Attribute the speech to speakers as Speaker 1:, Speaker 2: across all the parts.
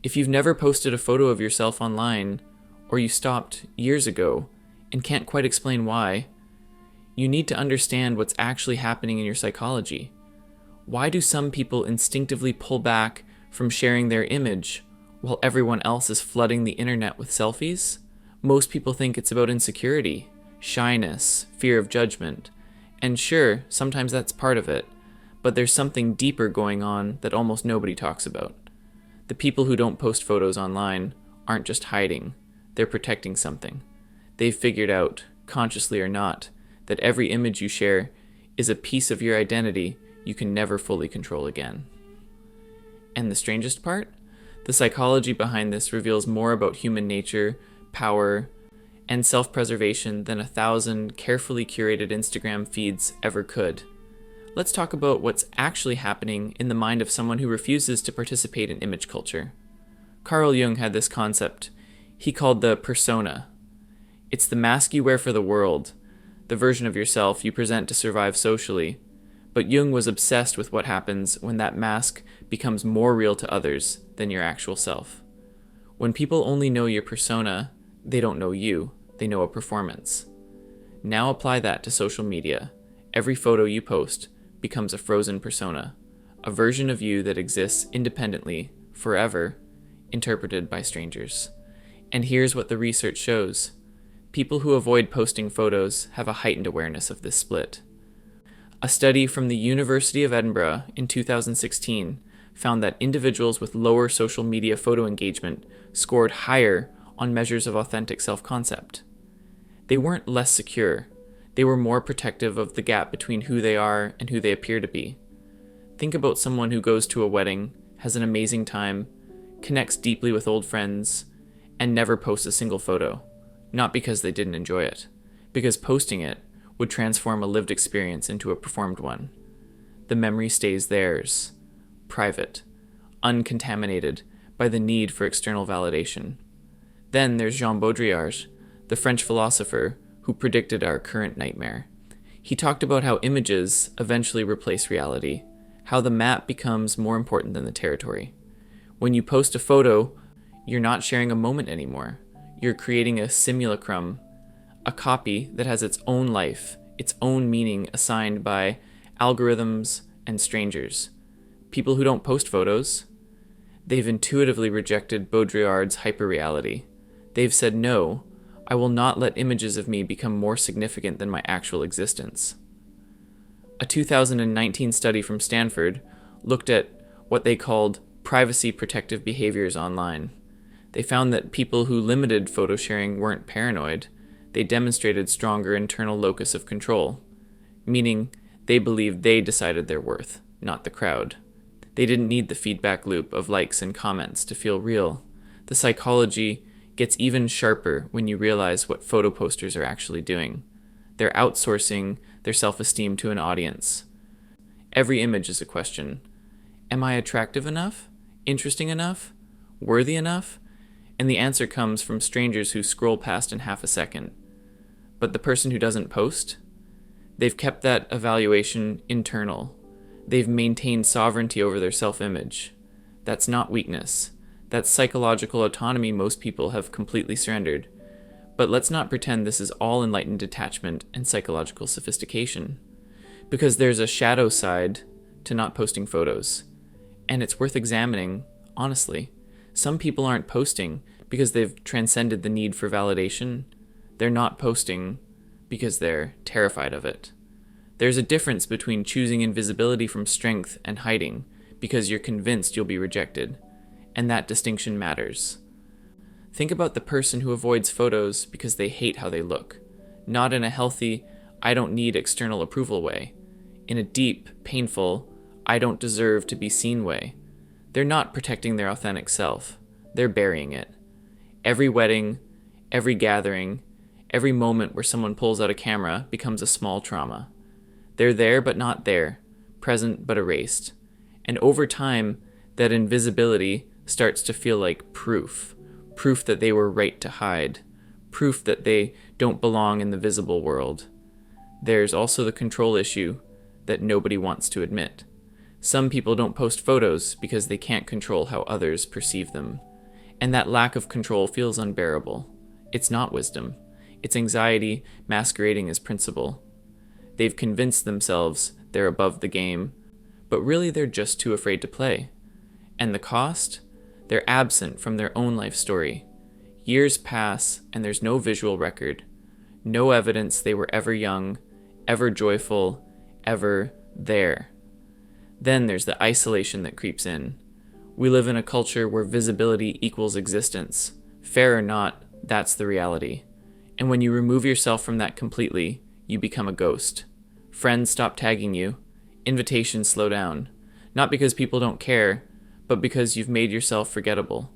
Speaker 1: If you've never posted a photo of yourself online, or you stopped years ago and can't quite explain why, you need to understand what's actually happening in your psychology. Why do some people instinctively pull back from sharing their image while everyone else is flooding the internet with selfies? Most people think it's about insecurity, shyness, fear of judgment, and sure, sometimes that's part of it, but there's something deeper going on that almost nobody talks about. The people who don't post photos online aren't just hiding, they're protecting something. They've figured out, consciously or not, that every image you share is a piece of your identity you can never fully control again. And the strangest part? The psychology behind this reveals more about human nature, power, and self-preservation than 1,000 carefully curated Instagram feeds ever could. Let's talk about what's actually happening in the mind of someone who refuses to participate in image culture. Carl Jung had this concept he called the persona. It's the mask you wear for the world, the version of yourself you present to survive socially. But Jung was obsessed with what happens when that mask becomes more real to others than your actual self. When people only know your persona, they don't know you, they know a performance. Now apply that to social media. Every photo you post becomes a frozen persona, a version of you that exists independently, forever, interpreted by strangers. And here's what the research shows. People who avoid posting photos have a heightened awareness of this split. A study from the University of Edinburgh in 2016 found that individuals with lower social media photo engagement scored higher on measures of authentic self-concept. They weren't less secure. They were more protective of the gap between who they are and who they appear to be. Think about someone who goes to a wedding, has an amazing time, connects deeply with old friends, and never posts a single photo. Not because they didn't enjoy it, because posting it would transform a lived experience into a performed one. The memory stays theirs, private, uncontaminated by the need for external validation. Then there's Baudrillard, the French philosopher who predicted our current nightmare. He talked about how images eventually replace reality, how the map becomes more important than the territory. When you post a photo, you're not sharing a moment anymore. You're creating a simulacrum, a copy that has its own life, its own meaning assigned by algorithms and strangers. People who don't post photos, they've intuitively rejected Baudrillard's hyperreality. They've said, no, I will not let images of me become more significant than my actual existence. A 2019 study from Stanford looked at what they called privacy protective behaviors online. They found that people who limited photo sharing weren't paranoid. They demonstrated stronger internal locus of control, meaning they believed they decided their worth, not the crowd. They didn't need the feedback loop of likes and comments to feel real. The psychology gets even sharper when you realize what photo posters are actually doing. They're outsourcing their self-esteem to an audience. Every image is a question. Am I attractive enough? Interesting enough? Worthy enough? And the answer comes from strangers who scroll past in half a second. But the person who doesn't post? They've kept that evaluation internal. They've maintained sovereignty over their self-image. That's not weakness. That's psychological autonomy most people have completely surrendered. But let's not pretend this is all enlightened detachment and psychological sophistication. Because there's a shadow side to not posting photos. And it's worth examining, honestly. Some people aren't posting because they've transcended the need for validation. They're not posting because they're terrified of it. There's a difference between choosing invisibility from strength and hiding because you're convinced you'll be rejected, and that distinction matters. Think about the person who avoids photos because they hate how they look, not in a healthy, I don't need external approval way, in a deep, painful, I don't deserve to be seen way. They're not protecting their authentic self. They're burying it. Every wedding, every gathering, every moment where someone pulls out a camera becomes a small trauma. They're there but not there, present but erased. And over time, that invisibility starts to feel like proof that they were right to hide, proof that they don't belong in the visible world. There's also the control issue that nobody wants to admit. Some people don't post photos because they can't control how others perceive them. And that lack of control feels unbearable. It's not wisdom. It's anxiety masquerading as principle. They've convinced themselves they're above the game, but really they're just too afraid to play. And the cost? They're absent from their own life story. Years pass and there's no visual record. No evidence they were ever young, ever joyful, ever there. Then there's the isolation that creeps in. We live in a culture where visibility equals existence. Fair or not, that's the reality. And when you remove yourself from that completely, you become a ghost. Friends stop tagging you. Invitations slow down. Not because people don't care, but because you've made yourself forgettable.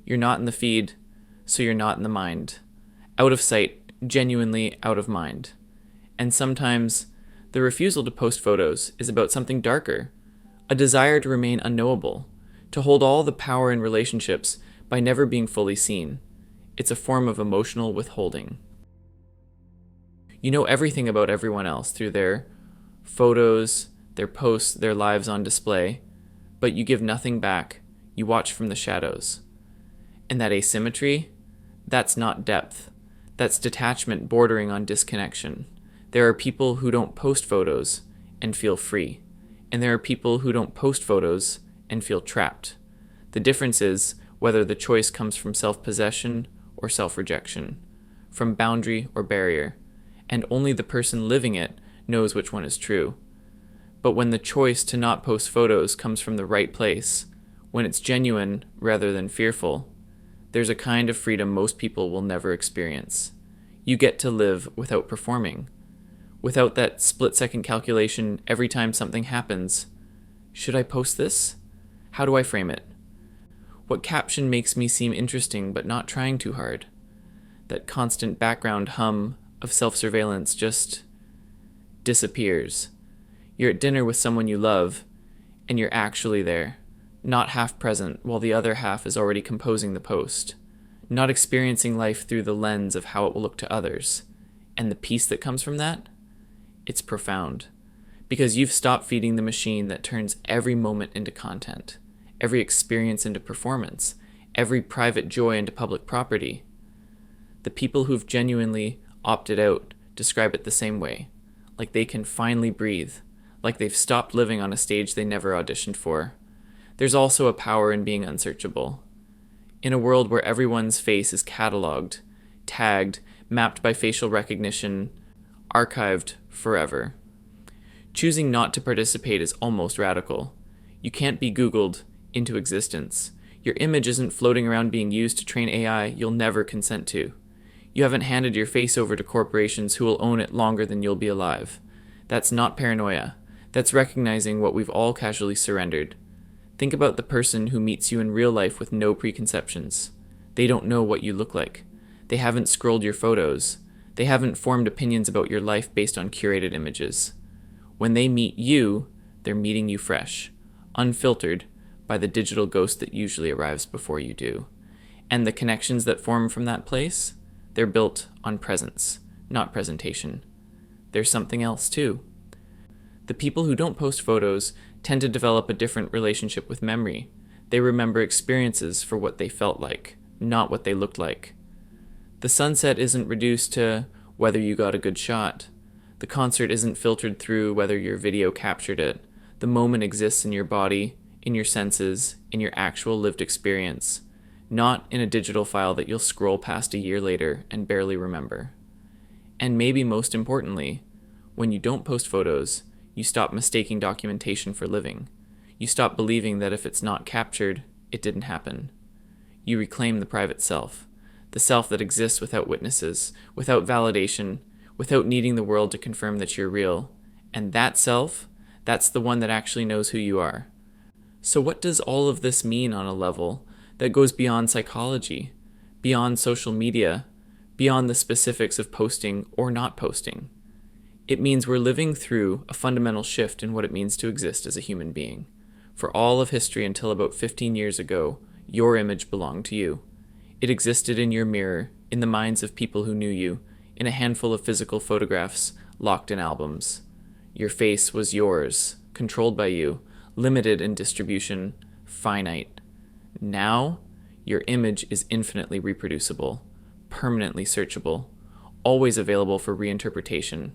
Speaker 1: You're not in the feed, so you're not in the mind. Out of sight, genuinely out of mind. And sometimes, the refusal to post photos is about something darker. A desire to remain unknowable. To hold all the power in relationships by never being fully seen. It's a form of emotional withholding. You know everything about everyone else through their photos, their posts, their lives on display, but you give nothing back. You watch from the shadows. And that asymmetry, that's not depth. That's detachment bordering on disconnection. There are people who don't post photos and feel free. And there are people who don't post photos and feel trapped. The difference is whether the choice comes from self-possession or self-rejection, from boundary or barrier, and only the person living it knows which one is true. But when the choice to not post photos comes from the right place, when it's genuine rather than fearful, there's a kind of freedom most people will never experience. You get to live without performing, without that split-second calculation every time something happens. Should I post this? How do I frame it? What caption makes me seem interesting but not trying too hard? That constant background hum of self-surveillance just disappears. You're at dinner with someone you love, and you're actually there, not half present while the other half is already composing the post, not experiencing life through the lens of how it will look to others. And the peace that comes from that? It's profound, because you've stopped feeding the machine that turns every moment into content, every experience into performance, every private joy into public property. The people who've genuinely opted out describe it the same way, like they can finally breathe, like they've stopped living on a stage they never auditioned for. There's also a power in being unsearchable. In a world where everyone's face is cataloged, tagged, mapped by facial recognition, archived forever. Choosing not to participate is almost radical. You can't be Googled into existence. Your image isn't floating around being used to train AI you'll never consent to. You haven't handed your face over to corporations who will own it longer than you'll be alive. That's not paranoia. That's recognizing what we've all casually surrendered. Think about the person who meets you in real life with no preconceptions. They don't know what you look like. They haven't scrolled your photos. They haven't formed opinions about your life based on curated images. When they meet you, they're meeting you fresh, unfiltered by the digital ghost that usually arrives before you do. And the connections that form from that place, they're built on presence, not presentation. There's something else too. The people who don't post photos tend to develop a different relationship with memory. They remember experiences for what they felt like, not what they looked like. The sunset isn't reduced to whether you got a good shot. The concert isn't filtered through whether your video captured it. The moment exists in your body, in your senses, in your actual lived experience, not in a digital file that you'll scroll past a year later and barely remember. And maybe most importantly, when you don't post photos, you stop mistaking documentation for living. You stop believing that if it's not captured, it didn't happen. You reclaim the private self, the self that exists without witnesses, without validation, without needing the world to confirm that you're real. And that self, that's the one that actually knows who you are. So what does all of this mean on a level that goes beyond psychology, beyond social media, beyond the specifics of posting or not posting? It means we're living through a fundamental shift in what it means to exist as a human being. For all of history until about 15 years ago, your image belonged to you. It existed in your mirror, in the minds of people who knew you, in a handful of physical photographs locked in albums. Your face was yours, controlled by you, limited in distribution, finite. Now, Your image is infinitely reproducible, permanently searchable, always available for reinterpretation.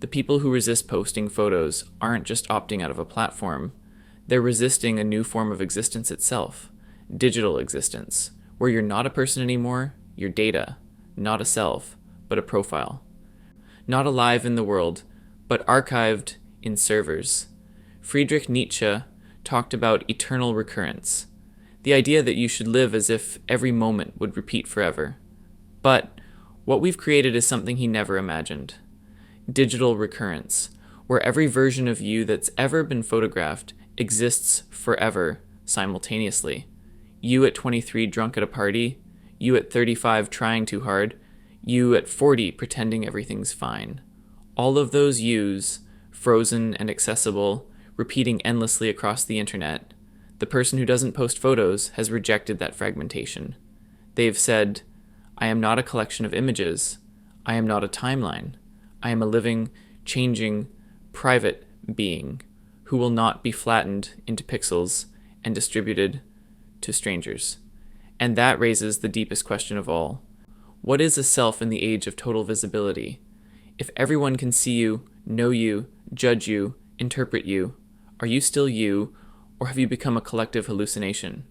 Speaker 1: The people who resist posting photos aren't just opting out of a platform, they're resisting a new form of existence itself, digital existence, where you're not a person anymore, you're data, not a self, but a profile. Not alive in the world, but archived in servers. Friedrich Nietzsche talked about eternal recurrence, the idea that you should live as if every moment would repeat forever. But what we've created is something he never imagined. Digital recurrence, where every version of you that's ever been photographed exists forever simultaneously. You at 23 drunk at a party, you at 35 trying too hard, you at 40 pretending everything's fine. All of those yous, frozen and accessible, repeating endlessly across the internet. The person who doesn't post photos has rejected that fragmentation. They've said, I am not a collection of images. I am not a timeline. I am a living, changing, private being who will not be flattened into pixels and distributed to strangers. And that raises the deepest question of all. What is a self in the age of total visibility? If everyone can see you, know you, judge you, interpret you, are you still you, or have you become a collective hallucination?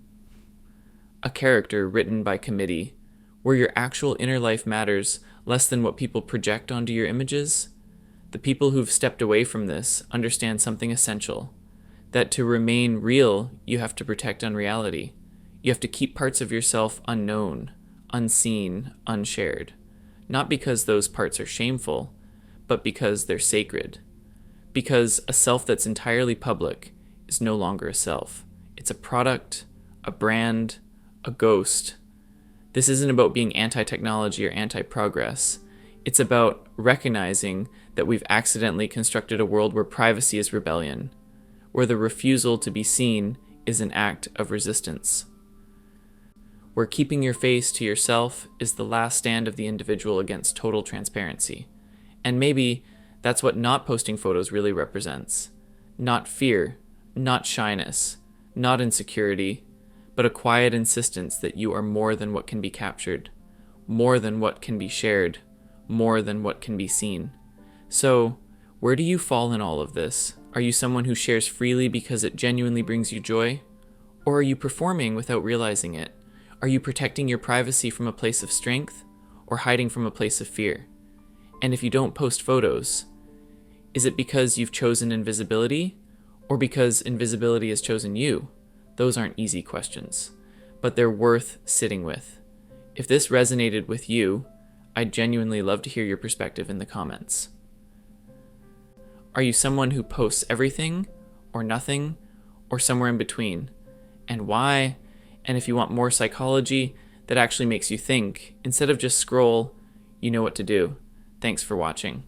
Speaker 1: A character written by committee, where your actual inner life matters less than what people project onto your images? The people who've stepped away from this understand something essential, that to remain real, you have to protect unreality. You have to keep parts of yourself unknown, unseen, unshared. Not because those parts are shameful, but because they're sacred. Because a self that's entirely public is no longer a self. It's a product, a brand, a ghost. This isn't about being anti-technology or anti-progress. It's about recognizing that we've accidentally constructed a world where privacy is rebellion, where the refusal to be seen is an act of resistance, where keeping your face to yourself is the last stand of the individual against total transparency. And maybe that's what not posting photos really represents. Not fear, not shyness, not insecurity, but a quiet insistence that you are more than what can be captured, more than what can be shared, more than what can be seen. So, where do you fall in all of this? Are you someone who shares freely because it genuinely brings you joy? Or are you performing without realizing it? Are you protecting your privacy from a place of strength or hiding from a place of fear? And if you don't post photos, is it because you've chosen invisibility or because invisibility has chosen you? Those aren't easy questions, but they're worth sitting with. If this resonated with you, I'd genuinely love to hear your perspective in the comments. Are you someone who posts everything or nothing or somewhere in between? And why? And if you want more psychology that actually makes you think, instead of just scroll, you know what to do. Thanks for watching.